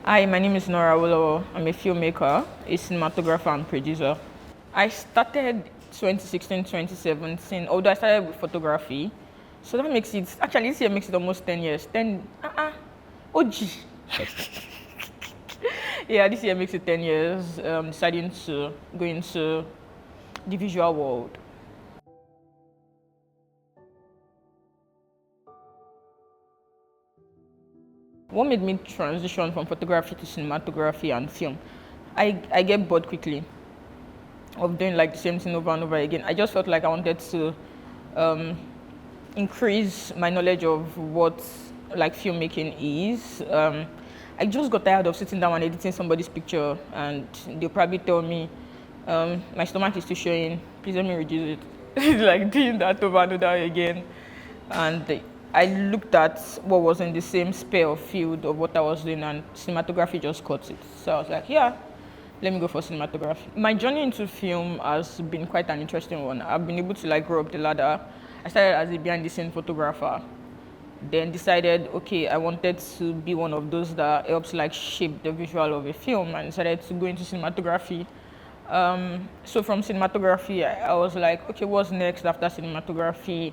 Hi, my name is Nora Awolowo. I'm a filmmaker, a cinematographer, and producer. I started 2016, 2017, although I started with photography. So that makes it, actually, this year makes it almost 10 years. 10, OG. Yeah, this year makes it 10 years, deciding to go into the visual world. What made me transition from photography to cinematography and film? I get bored quickly of doing like the same thing over and over again. I just felt like I wanted to um, increase my knowledge of what like filmmaking is. I just got tired of sitting down and editing somebody's picture, and they'll probably tell me, "My stomach is still showing. Please let me reduce it." Like doing that over and over again, and I looked at what was in the same sphere of field of what I was doing, and cinematography just caught it. So I was like, yeah, let me go for cinematography. My journey into film has been quite an interesting one. I've been able to like grow up the ladder. I started as a behind the scene photographer, then decided, okay, I wanted to be one of those that helps like shape the visual of a film, and decided to go into cinematography. So from cinematography, I was like, okay, what's next after cinematography?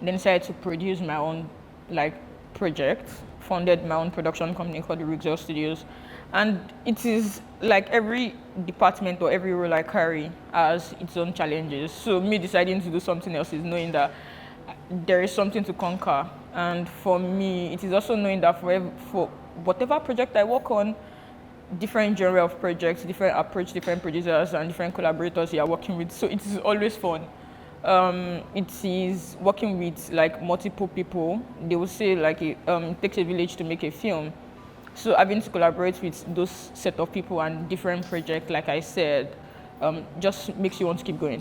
Then decided to produce my own like project, founded my own production company called the Rixel Studios. And it is like every department or every role I carry has its own challenges. So me deciding to do something else is knowing that there is something to conquer. And for me, it is also knowing that for whatever project I work on, different genre of projects, different approach, different producers, and different collaborators you are working with. So it is always fun. It is working with like multiple people. They will say like it takes a village to make a film. So having to collaborate with those set of people and different projects, like I said, just makes you want to keep going.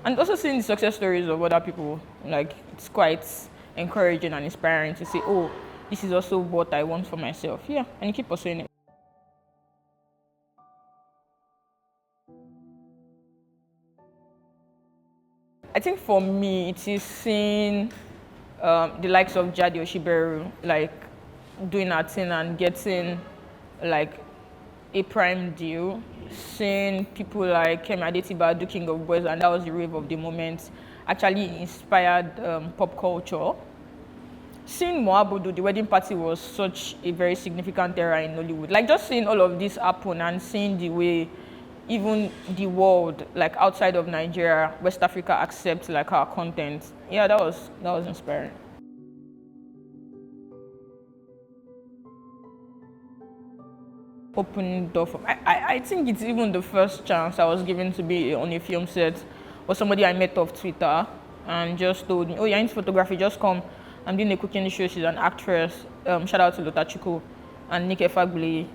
And also seeing the success stories of other people, like it's quite encouraging and inspiring to say, oh, this is also what I want for myself. Yeah, and you keep pursuing it. I think for me, it is seeing the likes of Jadi Oshiberu, like doing her thing and getting like a prime deal. Seeing people like Kemi Adetiba do King of Boys, and that was the rave of the moment, actually inspired pop culture. Seeing Moabudu, the wedding party was such a very significant era in Nollywood. Like just seeing all of this happen and seeing the way even the world, like outside of Nigeria, West Africa accepts like our content. Yeah, that was inspiring. Open door for I think it's even the first chance I was given to be on a film set was somebody I met off Twitter and just told me, oh, you're into photography, just come. I'm doing a cooking show. She's an actress. Shout out to Lota Chuku and Nike Fagbli.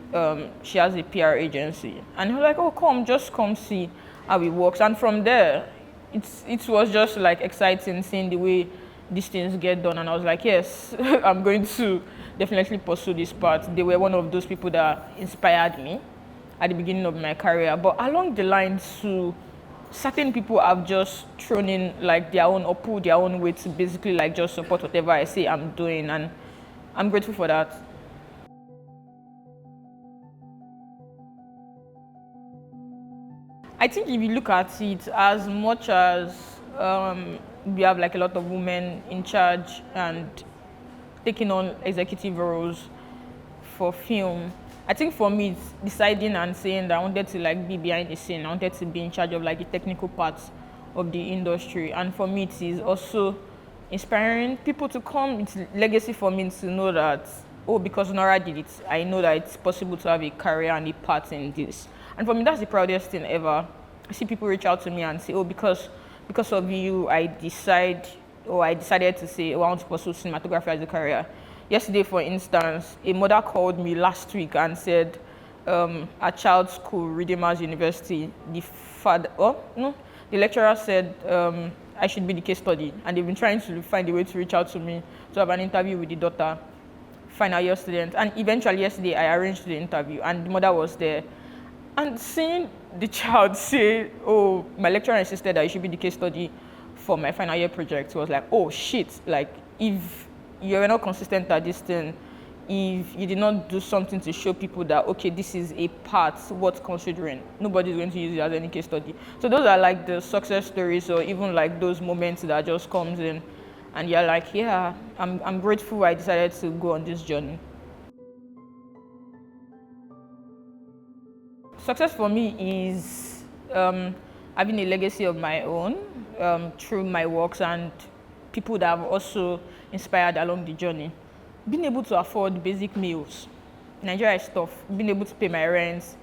She has a PR agency. And he was like, oh, come, just come see how it works. And from there, it was just like exciting seeing the way these things get done. And I was like, yes, I'm going to definitely pursue this path. They were one of those people that inspired me at the beginning of my career. But along the line too, certain people have just thrown in like their own or pulled their own weight to basically like just support whatever I say I'm doing, and I'm grateful for that. I think if you look at it, as much as we have like a lot of women in charge and taking on executive roles for film, I think for me it's deciding and saying that I wanted to like be behind the scene. I wanted to be in charge of like the technical parts of the industry. And for me it is also inspiring people to come. It's legacy for me to know that, oh, because Nora did it, I know that it's possible to have a career and a part in this. And for me that's the proudest thing ever. I see people reach out to me and say, oh, because of you I decided to say, oh, I want to pursue cinematography as a career. Yesterday, for instance, a mother called me last week and said, at child's school, Redeemers University, the lecturer said I should be the case study, and they've been trying to find a way to reach out to me to have an interview with the daughter, final year student, and eventually yesterday I arranged the interview, and the mother was there. And seeing the child say, oh, my lecturer insisted that I should be the case study for my final year project was like, oh shit, like if you're not consistent at this thing, if you did not do something to show people that, okay, this is a part worth considering, nobody's going to use it as any case study. So those are like the success stories, or even like those moments that just comes in and you're like, yeah, I'm grateful I decided to go on this journey. Success for me is having a legacy of my own through my works and people that have also inspired along the journey. Being able to afford basic meals, Nigeria is tough. Being able to pay my rent,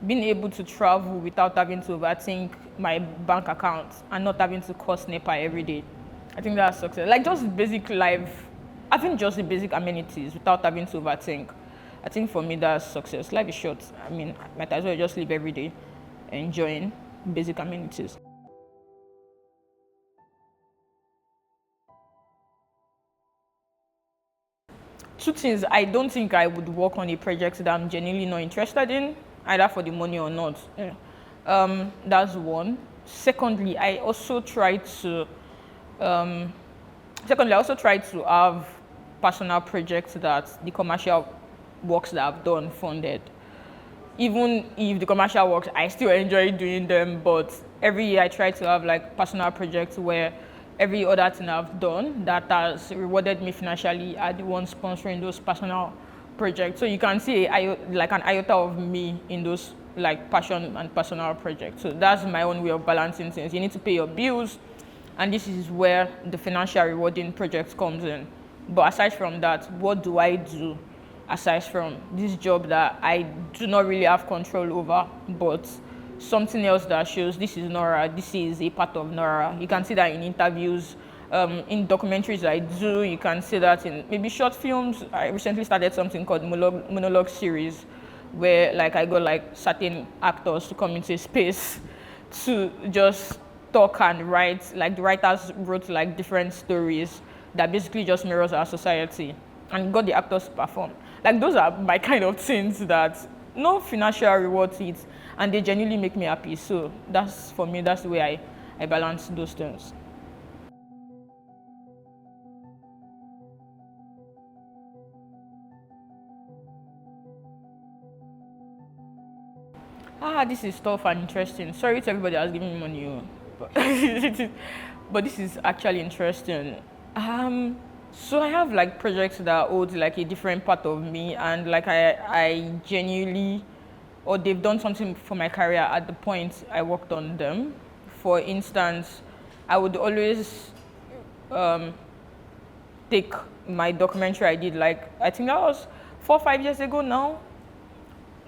being able to travel without having to overthink my bank account and not having to cost NEPA every day. I think that's success. Like just basic life, having just the basic amenities without having to overthink. I think for me that's success. Life is short. I mean, might as well just live every day enjoying basic amenities. Two things, I don't think I would work on a project that I'm genuinely not interested in, either for the money or not. Yeah. That's one. Secondly, I also try to have personal projects that the commercial works that I've done funded. Even if the commercial works, I still enjoy doing them, but every year I try to have like personal projects where every other thing I've done that has rewarded me financially are the ones sponsoring those personal projects. So you can see like an iota of me in those like passion and personal projects. So that's my own way of balancing things. You need to pay your bills, and this is where the financial rewarding project comes in. But aside from that, what do I do aside from this job that I do not really have control over, but something else that shows this is Nora, this is a part of Nora. You can see that in interviews, in documentaries I do, you can see that in maybe short films. I recently started something called monologue series, where like I got like certain actors to come into a space to just talk and write. Like the writers wrote like different stories that basically just mirrors our society, and got the actors to perform. Like those are my kind of things that no financial reward to it, and they genuinely make me happy. So that's for me, that's the way I balance those things. This is tough and interesting. Sorry to everybody that's giving me money, but, but this is actually interesting. So I have like projects that hold like a different part of me, and like I genuinely, or they've done something for my career at the point I worked on them. For instance, I would always take my documentary I did, like I think that was 4 or 5 years ago now,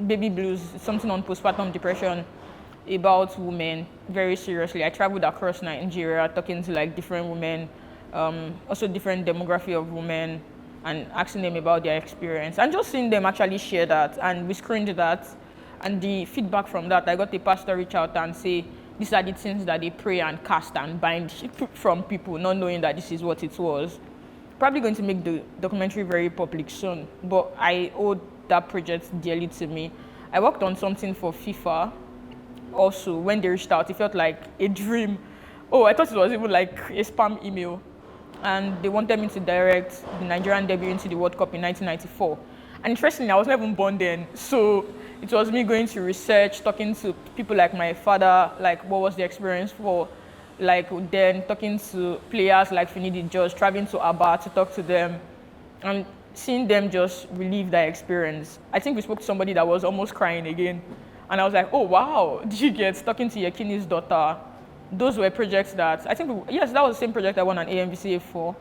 Baby Blues, something on postpartum depression about women very seriously. I traveled across Nigeria talking to like different women, also different demography of women, and asking them about their experience and just seeing them actually share that. And we screened that, and the feedback from that, I got a pastor reach out and say these are the things that they pray and cast and bind from people, not knowing that this is what it was. Probably going to make the documentary very public soon, but I owe that project dearly to me. I worked on something for FIFA also. When they reached out, it felt like a dream. Oh, I thought it was even like a spam email. And they wanted me to direct the Nigerian debut into the World Cup in 1994. And interestingly, I was not even born then. So it was me going to research, talking to people like my father, like what was the experience for, like then talking to players like Finidi George, traveling to Aba to talk to them, and seeing them just relive that experience. I think we spoke to somebody that was almost crying again. And I was like, oh, wow, did you get talking to Yakini's daughter? Those were projects that, I think, yes, that was the same project I won an AMVCA for.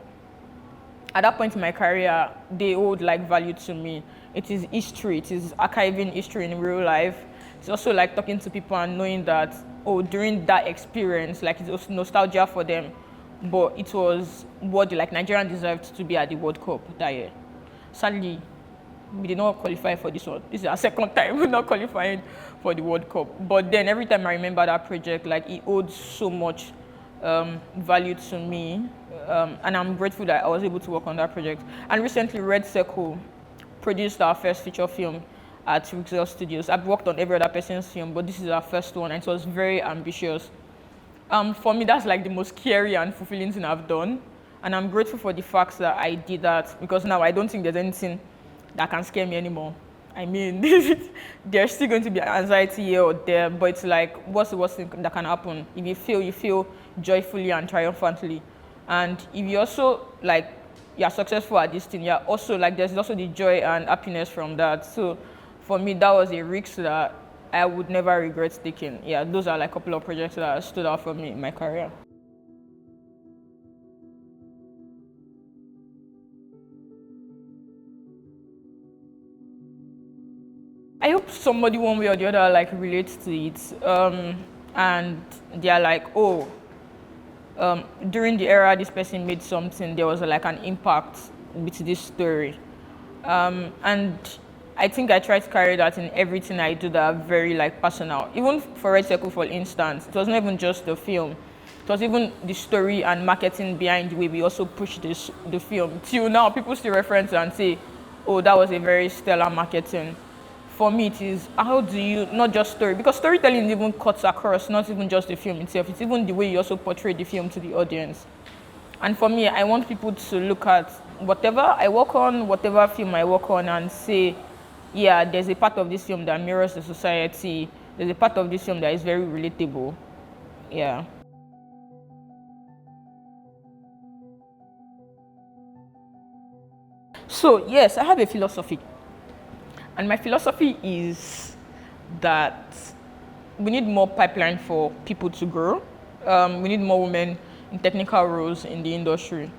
At that point in my career, they hold like value to me. It is history, it is archiving history in real life. It's also like talking to people and knowing that, oh, during that experience, like it was nostalgia for them, but it was what like Nigerian deserved to be at the World Cup that year. Sadly, we did not qualify for this one. This is our second time we're not qualifying for the World Cup. But then every time I remember that project, like it owed so much value to me, and I'm grateful that I was able to work on that project. And recently, Red Circle produced our first feature film at Rixel Studios. I've worked on every other person's film, but this is our first one, and it was very ambitious. For me, that's like the most scary and fulfilling thing I've done. And I'm grateful for the fact that I did that, because now I don't think there's anything that can scare me anymore. I mean, there's still going to be anxiety here or there, but it's like, what's the worst thing that can happen? If you feel joyfully and triumphantly. And if you also, like, you're successful at this thing, you're also, like, there's also the joy and happiness from that. So for me, that was a risk that I would never regret taking. Yeah, those are like a couple of projects that stood out for me in my career. I hope somebody one way or the other like relates to it, and they're like, oh, during the era this person made something, there was like an impact with this story, and I think I try to carry that in everything I do that are very like personal. Even for Red Circle, for instance, it wasn't even just the film. It was even the story and marketing behind the way we also pushed the film. Till now, people still reference and say, oh, that was a very stellar marketing. For me, it is how do you, not just story, because storytelling even cuts across, not even just the film itself, it's even the way you also portray the film to the audience. And for me, I want people to look at whatever I work on, whatever film I work on, and say, yeah, there's a part of this film that mirrors the society, there's a part of this film that is very relatable. Yeah. So, yes, I have a philosophy. And my philosophy is that we need more pipeline for people to grow. We need more women in technical roles in the industry.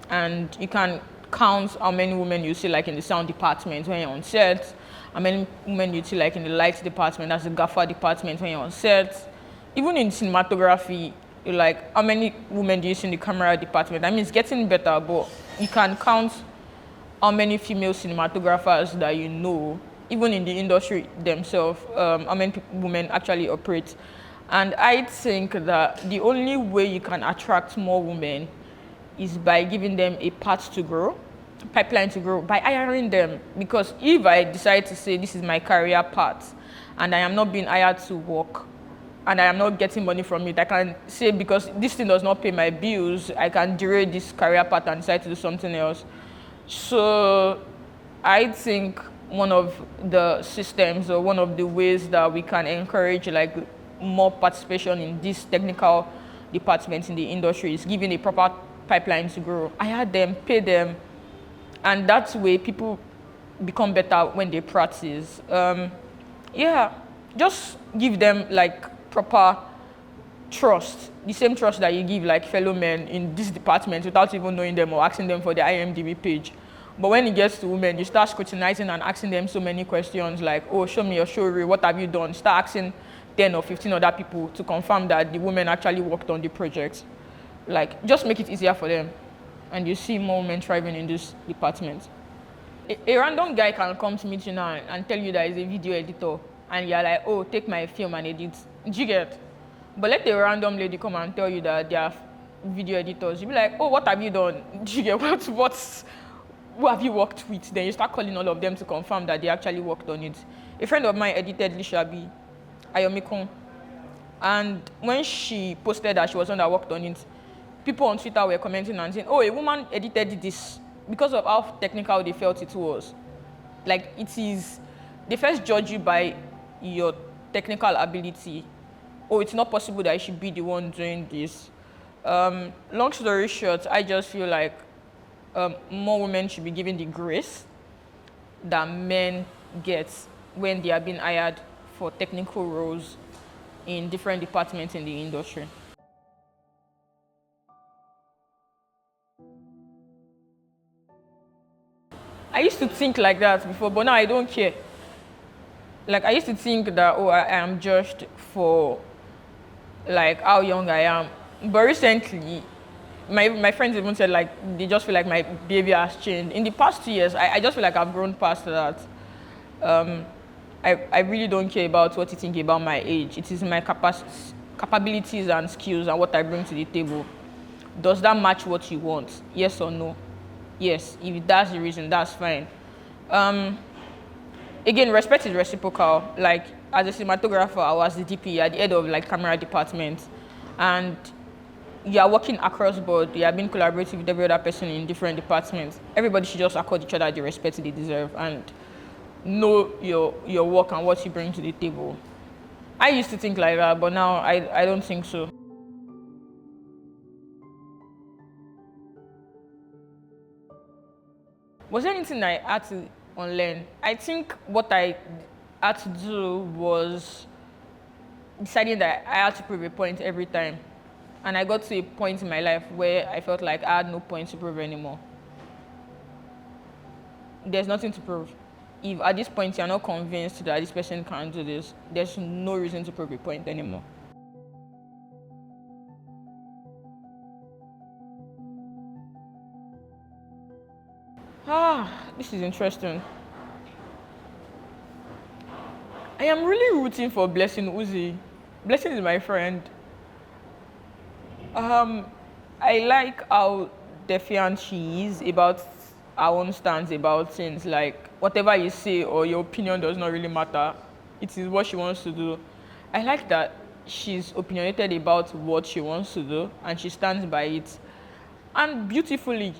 And you can count how many women you see like in the sound department when you're on set, how many women you see like in the lights department, that's the gaffer department when you're on set. Even in cinematography, like how many women do you see in the camera department? I mean, it's getting better, but you can count how many female cinematographers that you know, even in the industry themselves, how many women actually operate. And I think that the only way you can attract more women is by giving them a path to grow, pipeline to grow, by hiring them. Because if I decide to say this is my career path and I am not being hired to work and I am not getting money from it, I can say because this thing does not pay my bills, I can derail this career path and decide to do something else. So I think one of the systems or one of the ways that we can encourage like more participation in this technical departments in the industry is giving a proper pipeline to grow. Hire them, pay them, and that way people become better when they practice. Yeah, just give them like proper trust, the same trust that you give like fellow men in this department without even knowing them or asking them for their IMDb page. But when it gets to women, you start scrutinizing and asking them so many questions like, oh, show me your show reel, what have you done? Start asking 10 or 15 other people to confirm that the women actually worked on the project. Like, just make it easier for them. And you see more women thriving in this department. A random guy can come to meet you now and tell you that he's a video editor. And you're like, oh, take my film and edit. Do you get? But let a random lady come and tell you that they are video editors. You'll be like, oh, what have you done? Do you get who have you worked with? Then you start calling all of them to confirm that they actually worked on it. A friend of mine edited Lishabi, Ayomikun. And when she posted that she was one that worked on it, people on Twitter were commenting and saying, oh, a woman edited this because of how technical they felt it was. Like, it is, they first judge you by your technical ability. Oh, it's not possible that I should be the one doing this. Long story short, I just feel like more women should be given the grace that men get when they are being hired for technical roles in different departments in the industry. I used to think like that before, but now I don't care. Like, I used to think that, oh, I am judged for like how young I am. But recently, my friends even said like they just feel like my behavior has changed. In the past 2 years, I just feel like I've grown past that. I really don't care about what you think about my age. It is my capabilities and skills and what I bring to the table. Does that match what you want? Yes or no? Yes. If that's the reason, that's fine. Again, respect is reciprocal. Like, as a cinematographer, I was the DP at the head of like camera department, and you are working across board, you are being collaborative with every other person in different departments. Everybody should just accord each other the respect they deserve and know your work and what you bring to the table. I used to think like that, but now I don't think so. Was there anything I had to unlearn? I think what I had to do was deciding that I had to prove a point every time. And I got to a point in my life where I felt like I had no point to prove anymore. There's nothing to prove. If at this point you're not convinced that this person can do this, there's no reason to prove a point anymore. This is interesting. I am really rooting for Blessing Uzi. Blessing is my friend. I like how defiant she is about her own stance about things. Like, whatever you say or your opinion does not really matter. It is what she wants to do. I like that she's opinionated about what she wants to do and she stands by it. And beautifully,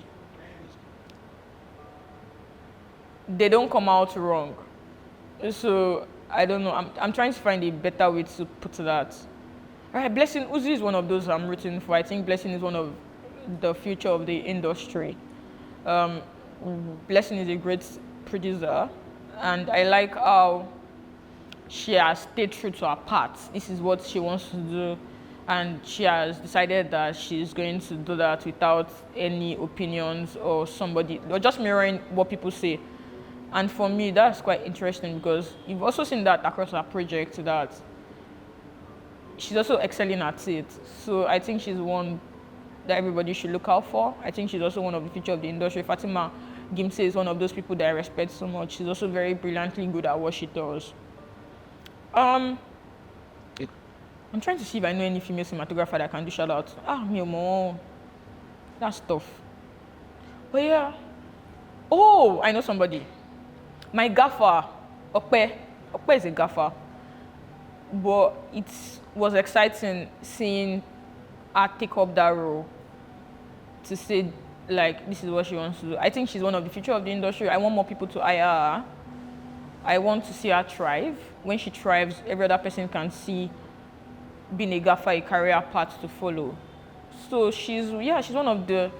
they don't come out wrong. So, I don't know. I'm trying to find a better way to put that. All right, Blessing Uzi is one of those I'm rooting for. I think Blessing is one of the future of the industry. Um, Blessing is a great producer, and I like how she has stayed true to her path. This is what she wants to do, and she has decided that she's going to do that without any opinions or somebody, or just mirroring what people say. And for me, that's quite interesting because you've also seen that across her project that she's also excelling at it. So I think she's one that everybody should look out for. I think she's also one of the future of the industry. Fatima Gimse is one of those people that I respect so much. She's also very brilliantly good at what she does. I'm trying to see if I know any female cinematographer that can do shout out. Me, mom. That's tough. But yeah. Oh, I know somebody. My gaffer, Okpe. Okpe is a gaffer. But it was exciting seeing her take up that role to say, like, this is what she wants to do. I think she's one of the future of the industry. I want more people to hire her. I want to see her thrive. When she thrives, every other person can see being a gaffer a career path to follow. So she's one of the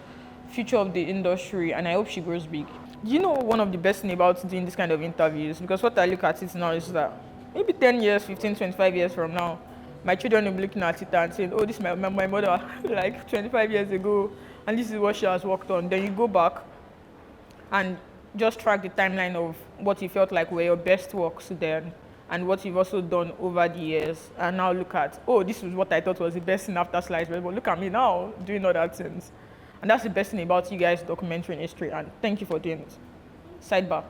future of the industry, and I hope she grows big. You know, one of the best things about doing this kind of interviews, because what I look at it now is that maybe 10 years, 15, 25 years from now, my children will be looking at it and saying, oh, this is my mother like 25 years ago, and this is what she has worked on. Then you go back and just track the timeline of what you felt like were your best works then and what you've also done over the years. And now look at, oh, this was what I thought was the best thing after sliced bread, but look at me now doing other things. And that's the best thing about you guys documenting history, and thank you for doing it. Sidebar.